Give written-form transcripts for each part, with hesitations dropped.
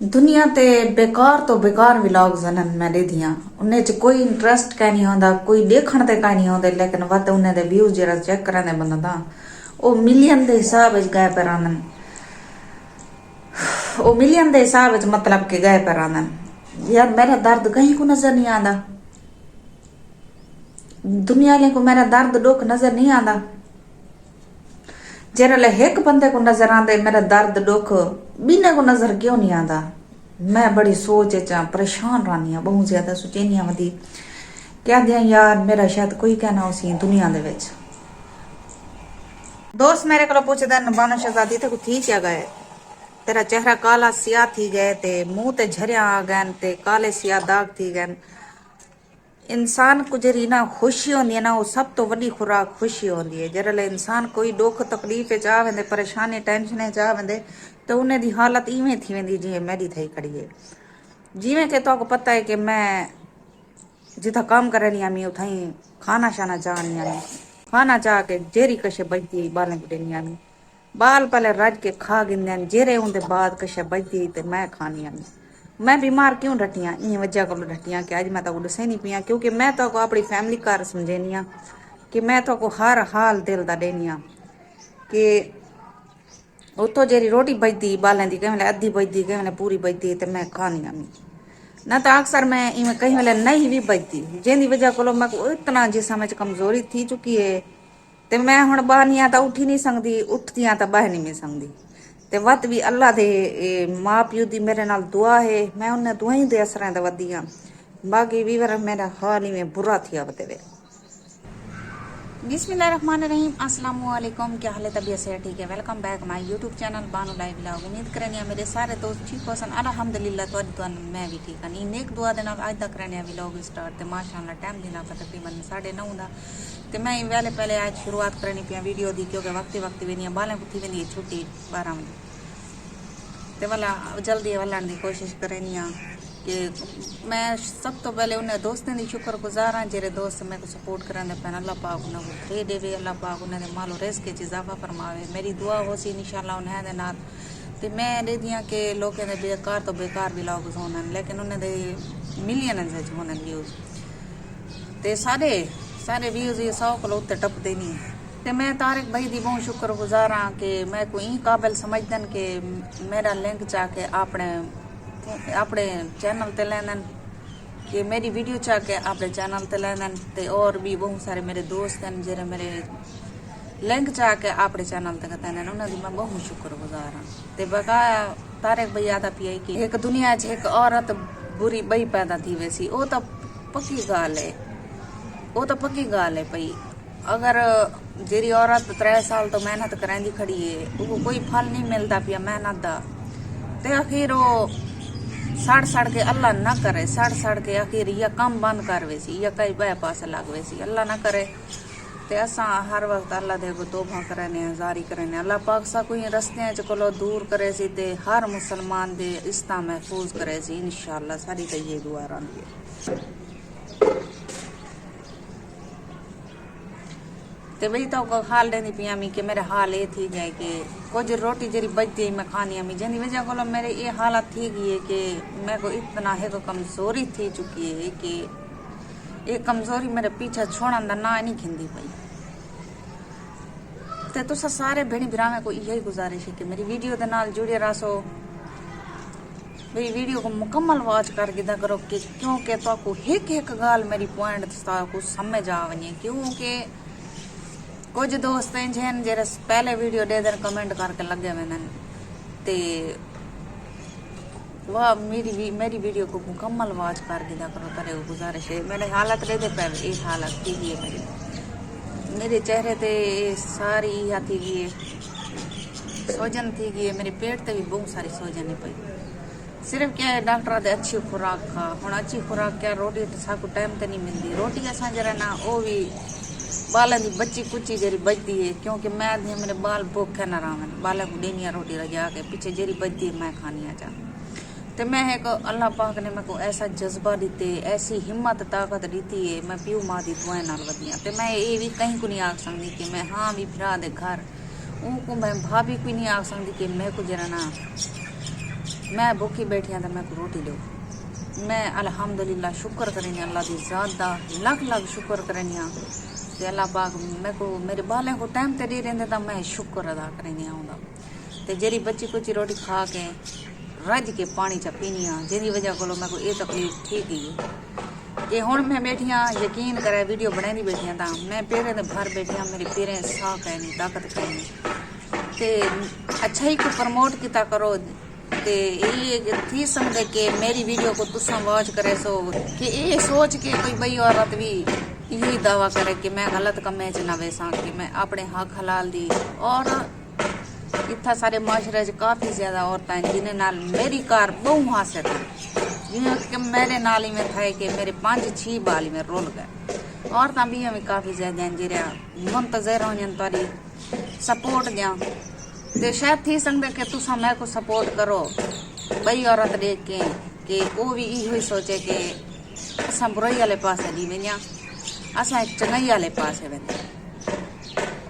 दुनिया ते बेकार तो बेकार व्लॉग जनन मैं देखियां उन्हें च कोई इंटरेस्ट का नहीं होंदा कोई देखण ते का नहीं होंदे लेकिन वत उन्हें दे व्यूज जरा चेक करने बंदा दा ओ मिलियन दे हिसाब विच गए पर आनन ओ मिलियन दे हिसाब विच मतलब के गए पर आनन यार मेरा दर्द कहीं को नजर नहीं आंदा दुनिया ले को मेरा दर्द दुख नजर नहीं आंदा जरा एक बंदे को नजर आंदे मेरा दर्द दुख बीने को नजर क्यों नहीं आंदा मैं बड़ी सोच च परेशान रहनी हाँ बहुत ज्यादा सोचनी हाँ वधी क्या दिया यार मेरा शायद कोई कहना उसी दुनिया दे विच दोस्त मेरे को पूछते बानो शहजादी ते को थी क्या गए तेरा चेहरा काला सिया थी गए ते मुंह ते झरिया आ गए ते काले सिया दाग थी गए इंसान को जरी ना खुशी होंदी है ना वो सब तो वड्डी खुराक खुशी होंदी है जरा इंसान कोई दुख तकलीफ चा वेंदे परेशानी टेंशन चा वेंदे तो उन्हें दी हालत इवें थी वेंदी जिवें मेरी थई खड़ी है जिवें के तो पता है कि मैं जिथा काम करनी आमी उठाई खाना शाना चाहनी आमी खाना चाह के जेरी कशे बजती बालें गुडेनी आमी बाल पहले रज के खा गिंदे जेरे उनके बाद कशे बजती ते मैं खानी आमी मैं बीमार क्यों डटियां इन वजह को डटियां कि अज मैं तो दसे नहीं पिया क्योंकि मैं तो अपनी फैमिली घर समझेनी हाँ कि मैं तो हर हाल दिल का देनी हाँ कि उतो जेरी रोटी बजती बालें की कहीं अद्धी बजती कहीं पूरी बजती तो मैं खानी आमी ना तो अक्सर मैं इवें कहीं वेले नहीं भी बजती जिंदी वजह को मैं इतना जिसम कमजोरी थी चुकी है तो मैं हुण बहनिया तो उठी नहीं सकती उठदियां तो बह नहीं सकती ते वत भी अल्लाह दे माँ प्यो दी मेरे नाल दुआ है मैं उन्हें दुआई दे असरें ते वधी हाँ बाकी वीवर मेरा हाल ही में बुरा थिया वते बिस्मिल्लाहिर्रहमानिर्रहीम अस्सलाम वालेकुम क्या हाल है तबीयत से ठीक है welcome back my YouTube channel Bano live vlog उम्मीद करनी मेरे सारे दोस्त ठीक होसन अल्हम्दुलिल्लाह तो मैं भी ठीक हाँ नेक दुआ दे नाल अज तक करने व्लॉग स्टार्ट ते माशाअल्लाह टाइम दिना पर तकरीबन 9:30 दा ते मैं वेले पहले आज शुरुआत करनी पिया वीडियो दी क्योंकि वक्ती वेंदी बालें कुत्थी वेंदी छुट्टी 12 बजे ते वाला जल्दी वलन की कोशिश करनी हाँ कि मैं सब तो पहले उन्हें दोस्तों की शुक्रगुजार हाँ जेरे दोस्त मेरे को सपोर्ट कराने पैन अल्लाह पाक उन्हें को खे देवे अल्लाह पाक उन्हें मालो रिस्क के इजाफा फरमावे मेरी दुआ हो सी इंशाल्लाह उन्हें दे नाल ते मैं दे दियां कि लोगों ने बेकार तो बेकार व्लॉग्स होने लेकिन उन्हें दे मिलियन होने व्यूज ते सारे व्यूज ये 100 को उत्ते टपते नहीं ते मैं तारिक भाई दी बहुत शुक्रगुजार हाँ कि मैं को ई काबिल समझदन कि मेरा लिंक चाके अपने चैनल ते लेंदन कि मेरी वीडियो चाके अपने चैनल ते लेंदन ते और भी बहुत सारे मेरे दोस्त हैं जेरे मेरे लिंक चाके अपने चैनल ते करते हैं उन्हें मैं बहुत शुक्रगुजार हाँ ते बकाया तारिक भाई आदा पिया कि एक दुनिया च एक औरत बुरी बई पैदा थी वैसी वो तो पक्की गाल है वो तो पक्की गाल है भाई अगर जेरी औरत 3 साल तो मेहनत करेंदी खड़ी है वो कोई फल नहीं मिलता पिया मेहनत दा ते आखिर वो सड़ के अल्लाह ना करे सड़ के आखिर या काम बंद कर वैसी या कई बह पास लग वैसी अल्लाह ना करे ते असा हर वक्त अल्लाह दे को तौबा करने जारी करने अल्लाह पाक सा कोई रस्ते को दूर करे सी ते हर मुसलमान दे इस्ता महफूज करे सी इंशाअल्लाह सारी तो ये दुआ रही है ते वही तो हाल देनी पिया मी कि मेरे हाल ये थी गए कि कुछ रोटी जरी बचती मैं खानी मी जिंदी वजह को मेरे ये हालत थी गई है कि मेरे को इतना है को कमजोरी थी चुकी है कि ये कमजोरी मेरे पीछे छोड़न दा ना नहीं खिंदी पई ते तुसा सारे भेणी भरावें को यही गुजारिश है कि मेरी वीडियो दे नाल जुड़े रहो मेरी वीडियो को मुकम्मल वॉच कर दिया करो कि क्योंकि तो को एक गाल मेरी पॉइंट को समझ आ वने क्योंकि कुछ दोस्त हैं जेरे पहले वीडियो दे देर कमेंट करके लगे मैंने ते वह मेरी वीडियो को मुकम्मल वॉच कर दिया करो तेरे को गुजारिश है मेरे हालत दे दे पर ये हालत थी है मेरे चेहरे ते सारी थी गई है सोजन थी गई है मेरे पेट ते भी बहुत सारी सोजन है पई सिर्फ क्या है डॉक्टर दे अच्छी खुराक खा हूँ अच्छी खुराक क्या रोटी तो साकू टाइम ते नहीं मिलती रोटी असा जरा ना वो भी बालों की बच्ची कुची जरी बजती है क्योंकि मैं मेरे बाल भूखे न रहा बालों को देनिया रोटी रजा के पीछे जरी बजती है मैं खानी चाह तो मैं एक अल्लाह पाक ने मेरे को ऐसा जज्बा दीते ऐसी हिम्मत ताकत दी है मैं प्यू माँ की दुआएं नाल वधिया तो मैं ये भी कहीं को नहीं आख सकती कि मैं हाँ भी भरा दे घर उनको मैं भाभी को नहीं आख सकती कि मैं को जरा ना मैं भूखी बैठी हाँ तो मैं को रोटी दो। मैं अल्हम्दुलिल्लाह शुक्र करनी अल्लाह की ज़ात दा लख लख शुक्र करनी हाँ ते अल्लाह पाक मैं को मेरे बालें को टाइम ते दे रहे तो मैं शुक्र अदा करनी आऊँगा ते जेरी बच्ची कुची रोटी खा के रज के पानी चा पीनी हाँ जिंदी वजह को मैं को ये तकलीफ ठीक ही है कि हुण मैं बैठी हाँ यकीन करे वीडियो बनाई बैठी हाँ तो मैं पैरें ते भर बैठी हाँ मेरे पैरें साह कह नहीं ताकत कह नहीं ते अच्छा ही को प्रमोट किता करो ते ये थी समझे कि मेरी वीडियो को तुसा वॉच करे सो कि ये सोच के कोई बई औरत भी यही दावा करे कि मैं गलत कम्मे च ना वेसा कि मैं अपने हक हलाल दी। और इतना सारे माशरे च काफ़ी ज़्यादा औरतें हैं जिन्हें नाल मेरी कार बहु हासिल है जिन्हें कि मेरे नाल ही में था कि मेरे 5-6 बाल ही में रोल गए। औरतें भी काफ़ी ज़्यादा हैं जिरा मुंतज़र हों तारी सपोर्ट दियाँ ते शायद थी सकते कि तुसा मैं को सपोर्ट करो बई औरत देख के कि वो भी इहो ही सोचे कि असां बुराई वाले पासे नहीं वञा असां चंगाई वाले पासे वञा।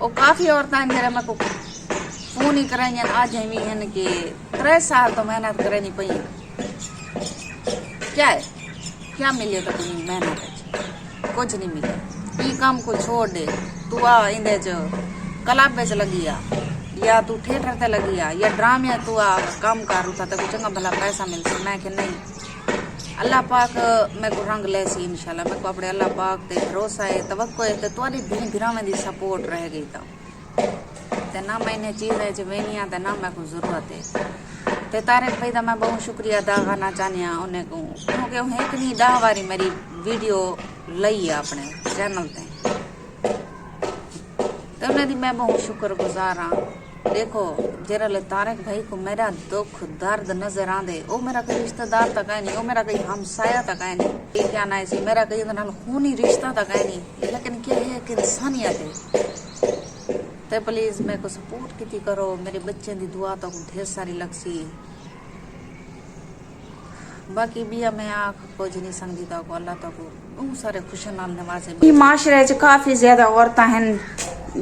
और काफ़ी औरतें जरा मैं को फोन ही कराई आज भी हैं कि 3 साल तो मेहनत करनी पई क्या है क्या मिले तो तुम्हें मेहनत कुछ नहीं मिले ये काम को छोड़ दे तू आ इंदे च क्लब च लगी आ या तू थिएटर ते लगी आ या ड्रामे तू आ काम कर उठा तो चंगा भला पैसा मिलता। मैं कि नहीं अल्लाह पाक मैं को रंग ले सी इंशाल्लाह मैं को अपने अल्लाह पाक ते भरोसा है तवक्को है ते तुम्हारी भी भिरावें दी सपोर्ट रह गई ते ना मैंने चीज़ें च वेनिया ते ना मैं को जरूरत है ते तारे भाई दा मैं बहुत शुक्रिया अदा करना चाहनी हाँ उन्हें को क्योंकि उन्हें एक नहीं 10 बारी मेरी वीडियो लई है अपने चैनल ते उन्हें दी मैं बहुत शुक्रगुजार हाँ। देखो जरा तारक भाई को मेरा दुख दर्द नजर आंदे वो मेरा कोई रिश्तेदार तक है नहीं वो मेरा कोई हमसाया तक है नहीं क्या ना है मेरा कोई खूनी रिश्ता तक है नहीं लेकिन क्या है कि इंसानियत है तो प्लीज मेरे को सपोर्ट की करो मेरे बच्चे की दुआ तो ढेर सारी लगसी बाकी भी मैं आख कुछ नहीं सकती तो अल्लाह तक बहुत सारे खुश नाल नवाजे माशरे च काफी ज्यादा औरतें हैं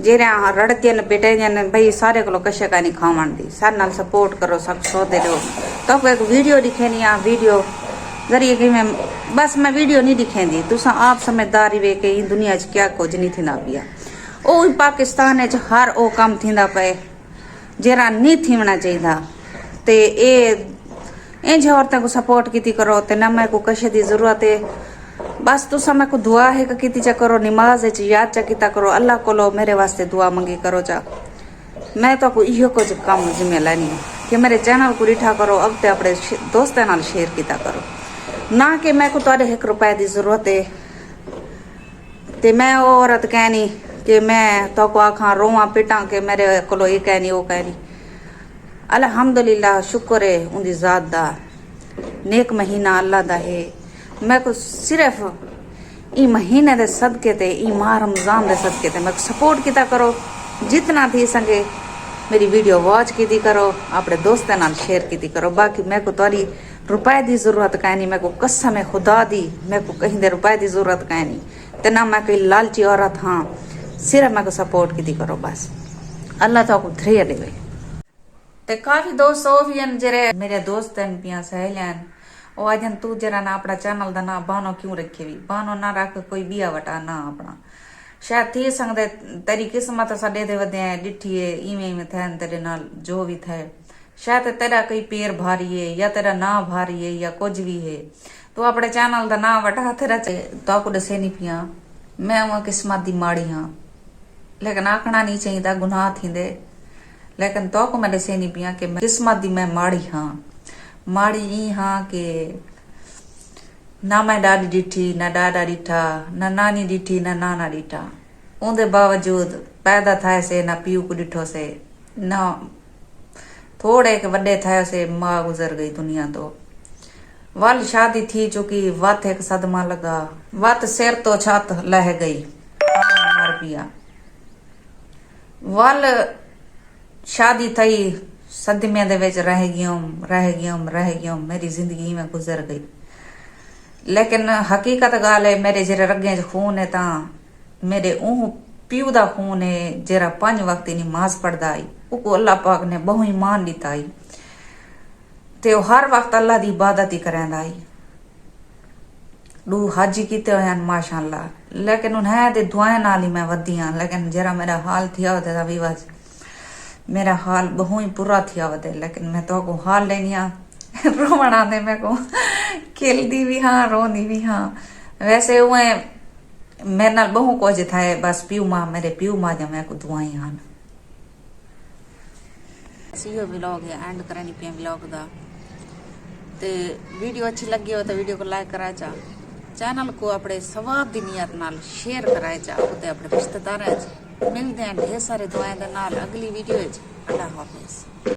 जेरा रड़ते न बेटे जन भाई सारे को कशे का नहीं खावन दी सारे नाल सपोर्ट करो सब सोते रहो तो एक वीडियो दिखे नहीं आ वीडियो जरिए कि मैं बस मैं वीडियो नहीं दिखेंदी तुसा आप समझदारी वे के दुनिया च क्या कुछ नहीं थी पिया ओ पाकिस्तान च हर ओ काम थींदा पे जेरा नहीं थीवना चाहिए ते इंज औरतें को सपोर्ट की करो ते ना मैं को कशे की जरूरत है बस तुसा मैं को दुआ है कि चा करो नमाज याद चा किता करो अल्लाह को लो मेरे वास्ते दुआ मंगी करो चा मैं तो को इहो कुछ काम जिम्मे लैनी कि मेरे चैनल को रिठा करो अब ते अपने दोस्तों नाल शेयर किता करो ना कि मैं को तुहाडे 1 रुपए की जरूरत है ते मैं औरत कहनी कि मैं तो को आखा रोवा पिटा के मेरे को ये कहनी वो कहनी अल्हम्दुलिल्लाह शुक्र है उनकी ज़ात दा नेक महीना अल्लाह दा है मैं को सिर्फ ई महीने दे सदके ते ई माह रमजान दे सदके ते मैं सपोर्ट किता करो जितना थी सके मेरी वीडियो वॉच की करो अपने दोस्तों नाल शेयर की करो बाकी मैं को तुहारी रुपए की जरूरत कहीं नहीं मैं को कसम है खुदा दी मैं को कहीं दे रुपए की जरूरत कहीं नहीं ते ना मैं कोई लालची औरत हाँ सिर्फ मैं को सपोर्ट की करो बस अल्लाह तो को धैर्य देवे ते काफी दोस्त वो भी हैं जरे मेरे दोस्त हैं पिया सहेलियां ओ आज तू जरा ना अपना चैनल दा ना बानो क्यों रखे भी बानो ना रख कोई बिया वटा ना अपना शायद थी संगदे तेरी किस्मत साडे दे वदे डिठी है इवें थे तेरे नाल जो भी थे शायद तेरा कोई पैर भारी है या तेरा ना भारी है या कुछ भी है तू अपने चैनल दा ना वटा तेरा तो को दसे नहीं पिया मैं वहां किस्मत दी माड़ी हाँ लेकिन आखना नहीं चाहिए गुनाह थींदे लेकिन तो को मैं दसे नहीं पिया कि किस्मत दी मैं माड़ी हाँ माड़ी ई हाँ के ना मैं डाडी डिठी ना डाडा डिठा ना नानी डिठी ना नाना डिठा उनके बावजूद पैदा थाए से ना पीऊ को डिठो से ना थोड़े के वड्डे थाए से माँ गुजर गई दुनिया तो वल शादी थी चुकी वत एक सदमा लगा वत सिर तो छत लह गई मर पिया वल शादी थई सदमे दे विच रह गयम मेरी जिंदगी में गुजर गई लेकिन हकीकत गाल है मेरे जेरे रगे च खून है ता मेरे ऊह प्यू दा खून है जेरा 5 वक्त नमाज पढ़दा आई उको अल्लाह पाक ने बहु ईमान दिता आई ਤੇ ਉਹ ਹਰ ਵਕਤ ਅੱਲਾ ਦੀ ਇਬਾਦਤ ਹੀ ਕਰਦਾ आई दू हज किते हुए माशाअल्लाह, लेकिन उन्हें दे दुआएं नाल ही मैं वधी हाँ। लेकिन जरा मेरा हाल थिया होते भी बस मेरा हाल बहु ही बुरा थिया होते, लेकिन मैं तो को हाल लेनी हाँ रोवण आते मैं को खिलदी भी हाँ रोंदी भी हाँ। वैसे उहे मेरे नाल बहु कुछ थाए, बस प्यू मां मेरे प्यू मां जा मैं को दुआई हाँ। इहो व्लॉग है एंड करनी पे व्लॉग दा। ते वीडियो अच्छी लगी हो तो वीडियो को लाइक करा चा, चैनल को अपने सवाब दी नियत नाल शेयर कराए चा, ते अपने रिश्तेदारां च मिलदे हैं ढेर सारे दुआएं दे नाल अगली वीडियो च। अल्लाह हाफिज़।